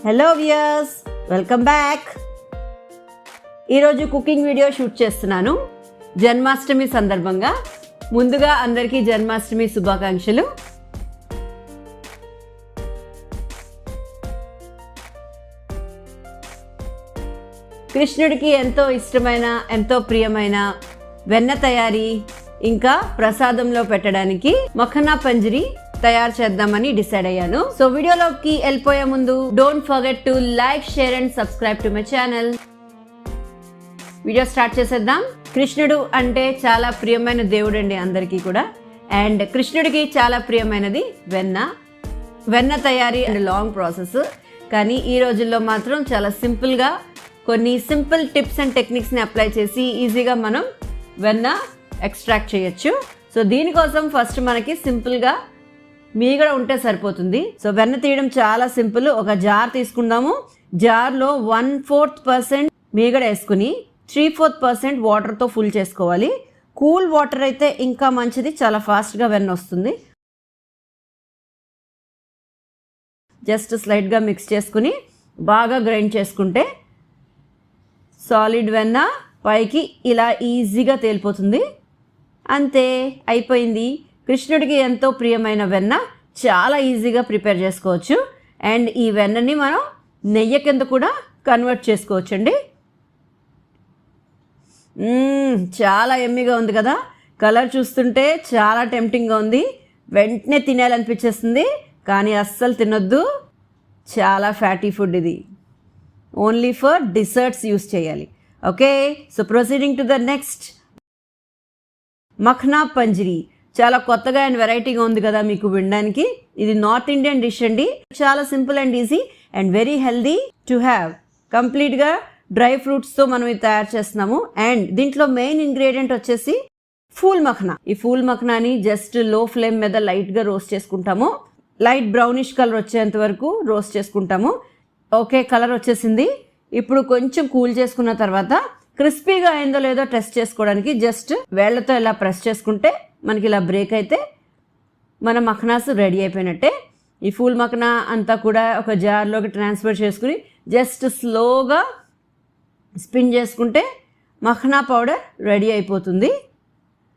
Hello viewers, welcome back. ఈరోజు cooking video shoot చేస్తున్నాను జన్మాష్టమి సందర్భంగా. ముందుగా అందరికీ జన్మాష్టమి శుభాకాంక్షలు. కృష్ణుడికి ఎంతో ఇష్టమైన, ఎంతో ప్రియమైన వెన్న తయారీ ఇంకా ప్రసాదంలో పెట్టడానికి మఖనా పంజరి తయారు చేద్దామని డిసైడ్ అయ్యాను. సో వీడియోలోకి వెళ్ళిపోయే ముందు don't forget to like, share and subscribe to my channel. Video start చేసేద్దాం. కృష్ణుడు అంటే చాలా ప్రియమైన దేవుడు అండి అందరికీ కూడా. అండ్ కృష్ణుడికి చాలా ప్రియమైనది వెన్న తయారీ అండ్ లాంగ్ ప్రాసెస్. కానీ ఈ రోజుల్లో మాత్రం చాలా సింపుల్గా కొన్ని సింపుల్ టిప్స్ అండ్ టెక్నిక్స్ని అప్లై చేసి ఈజీగా మనం వెన్న ఎక్స్ట్రాక్ట్ చేయొచ్చు. సో దీనికోసం ఫస్ట్ మనకి సింపుల్గా మీగడ ఉంటే సరిపోతుంది. సో వెన్న తీయడం చాలా సింపుల్. ఒక జార్ తీసుకుందాము. జార్లో 1/4% మీగడ వేసుకుని 3/4% వాటర్తో ఫుల్ చేసుకోవాలి. కూల్ వాటర్ అయితే ఇంకా మంచిది, చాలా ఫాస్ట్గా వెన్న వస్తుంది. జస్ట్ స్లైడ్గా మిక్స్ చేసుకుని బాగా గ్రైండ్ చేసుకుంటే సాలిడ్ వెన్న పైకి ఇలా ఈజీగా తేలిపోతుంది. అంతే, అయిపోయింది. కృష్ణుడికి ఎంతో ప్రియమైన వెన్న చాలా ఈజీగా ప్రిపేర్ చేసుకోవచ్చు. అండ్ ఈ వెన్నని మనం నెయ్యి కింద కూడా కన్వర్ట్ చేసుకోవచ్చు అండి. చాలా ఎమ్మిగా ఉంది కదా. కలర్ చూస్తుంటే చాలా టెంప్టింగ్గా ఉంది. వెంటనే తినేయాలనిపించేస్తుంది, కానీ అస్సలు తినొద్దు. చాలా ఫ్యాటీ ఫుడ్ ఇది. ఓన్లీ ఫర్ డిసర్ట్స్ యూస్ చేయాలి. Okay, so proceeding to the next. Makhana panjiri చాలా కొత్తగా అండ్ వెరైటీగా ఉంది కదా మీకు వినడానికి. ఇది నార్త్ ఇండియన్ డిష్ అండి. చాలా simple and easy and very healthy to have. కంప్లీట్గా డ్రై ఫ్రూట్స్తో మనం ఇది తయారు చేస్తున్నాము. అండ్ దీంట్లో మెయిన్ ఇంగ్రీడియంట్ వచ్చేసి ఫూల్ మఖనా. ఈ ఫూల్ మఖనాని జస్ట్ లో ఫ్లేమ్ మీద లైట్గా రోస్ట్ చేసుకుంటాము. లైట్ బ్రౌనిష్ కలర్ వచ్చేంత వరకు రోస్ట్ చేసుకుంటాము. ఓకే, కలర్ వచ్చేసింది. ఇప్పుడు కొంచెం కూల్ చేసుకున్న తర్వాత క్రిస్పీగా అయిందో లేదో టెస్ట్ చేసుకోవడానికి జస్ట్ వేళ్లతో ఇలా ప్రెస్ చేసుకుంటే మనకి ఇలా బ్రేక్ అయితే మన మఖనాస్ రెడీ అయిపోయినట్టే. ఈ ఫూల్ మఖనా అంతా కూడా ఒక జార్లోకి ట్రాన్స్ఫర్ చేసుకుని జస్ట్ స్లోగా స్పిన్ చేసుకుంటే మఖనా పౌడర్ రెడీ అయిపోతుంది.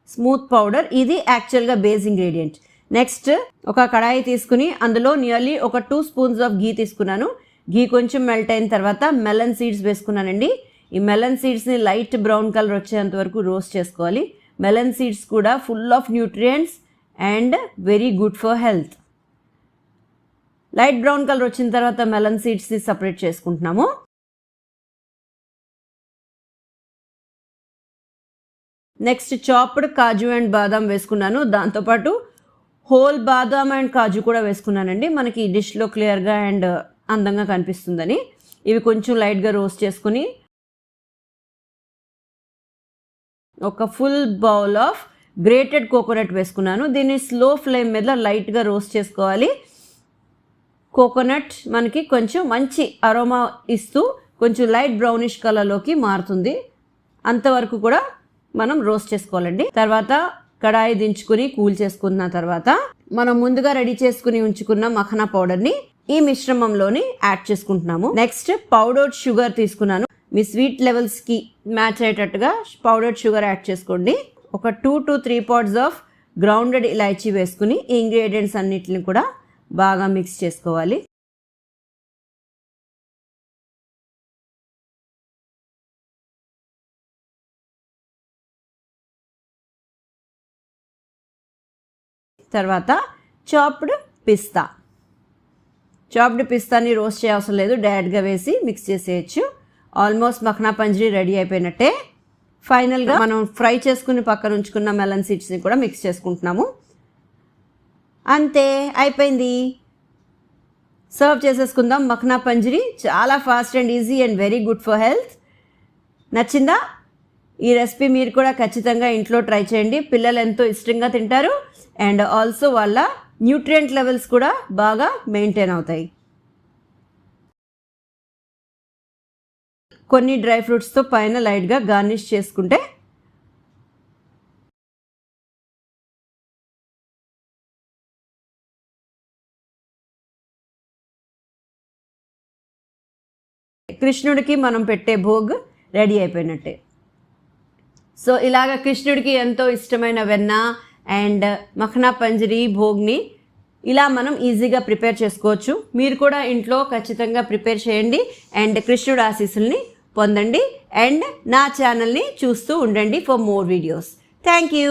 Smooth powder. ఇది యాక్చువల్గా బేస్ ఇంగ్రీడియంట్. నెక్స్ట్ ఒక కడాయి తీసుకుని అందులో నియర్లీ ఒక 2 స్పూన్స్ ఆఫ్ ఘీ తీసుకున్నాను. ఘీ కొంచెం మెల్ట్ అయిన తర్వాత మెలన్ సీడ్స్ వేసుకున్నానండి. ఈ మెలన్ సీడ్స్ని లైట్ బ్రౌన్ కలర్ వచ్చేంత వరకు రోస్ట్ చేసుకోవాలి. మెలన్ సీడ్స్ కూడా full of nutrients and very good for health. Light brown colour వచ్చిన తర్వాత మెలన్ సీడ్స్ని సపరేట్ చేసుకుంటున్నాము. నెక్స్ట్ చాప్డ్ కాజు అండ్ బాదాం వేసుకున్నాను. దాంతోపాటు హోల్ బాదాం అండ్ కాజు కూడా వేసుకున్నానండి. మనకి ఈ డిష్లో క్లియర్గా అండ్ అందంగా కనిపిస్తుందని. ఇవి కొంచెం లైట్గా రోస్ట్ చేసుకుని ఒక full bowl of grated coconut వేసుకున్నాను. దీన్ని స్లో ఫ్లేమ్ మీద లైట్గా రోస్ట్ చేసుకోవాలి. కోకోనట్ మనకి కొంచెం మంచి అరోమా ఇస్తూ కొంచెం లైట్ బ్రౌనిష్ కలర్లోకి మారుతుంది. అంతవరకు కూడా మనం రోస్ట్ చేసుకోవాలండి. తర్వాత కడాయి దించుకుని కూల్ చేసుకున్న తర్వాత మనం ముందుగా రెడీ చేసుకుని ఉంచుకున్న మఖనా పౌడర్ని ఈ మిశ్రమంలోని యాడ్ చేసుకుంటున్నాము. నెక్స్ట్ పౌడర్డ్ షుగర్ తీసుకున్నాను. మీ స్వీట్ లెవెల్స్కి మ్యాచ్ అయ్యేటట్టుగా పౌడర్డ్ షుగర్ యాడ్ చేసుకోండి. ఒక 2 to 3 pods of grounded elaichi వేసుకుని ఈ ఇంగ్రీడియంట్స్ అన్నిటిని కూడా బాగా మిక్స్ చేసుకోవాలి. తర్వాత చాప్డ్ పిస్తాని రోస్ట్ చేయవసరం లేదు, డైరెక్ట్గా వేసి మిక్స్ చేసేయచ్చు. ఆల్మోస్ట్ మఖనా పంజరి రెడీ అయిపోయినట్టే. ఫైనల్గా మనం ఫ్రై చేసుకుని పక్కన ఉంచుకున్న మెలన్ సీడ్స్ని కూడా మిక్స్ చేసుకుంటున్నాము. అంతే, అయిపోయింది. సర్వ్ చేసేసుకుందాం మఖనా పంజరి. చాలా fast and easy and very good for health. నచ్చిందా? ఈ రెసిపీ మీరు కూడా ఖచ్చితంగా ఇంట్లో ట్రై చేయండి. పిల్లలు ఎంతో ఇష్టంగా తింటారు అండ్ ఆల్సో వాళ్ళ న్యూట్రియంట్ లెవెల్స్ కూడా బాగా మెయింటైన్ అవుతాయి. కొన్ని డ్రై ఫ్రూట్స్తో పైన లైట్గా గార్నిష్ చేసుకుంటే కృష్ణుడికి మనం పెట్టే భోగ్ రెడీ అయిపోయినట్టే. సో ఇలాగ కృష్ణుడికి ఎంతో ఇష్టమైన వెన్న అండ్ మఖనా పంజరి భోగ్ని ఇలా మనం ఈజీగా ప్రిపేర్ చేసుకోవచ్చు. మీరు కూడా ఇంట్లో ఖచ్చితంగా ప్రిపేర్ చేయండి అండ్ కృష్ణుడి ఆశీస్సుల్ని పొందండి అండ్ నా ఛానల్ని చూస్తూ ఉండండి for more videos. Thank you.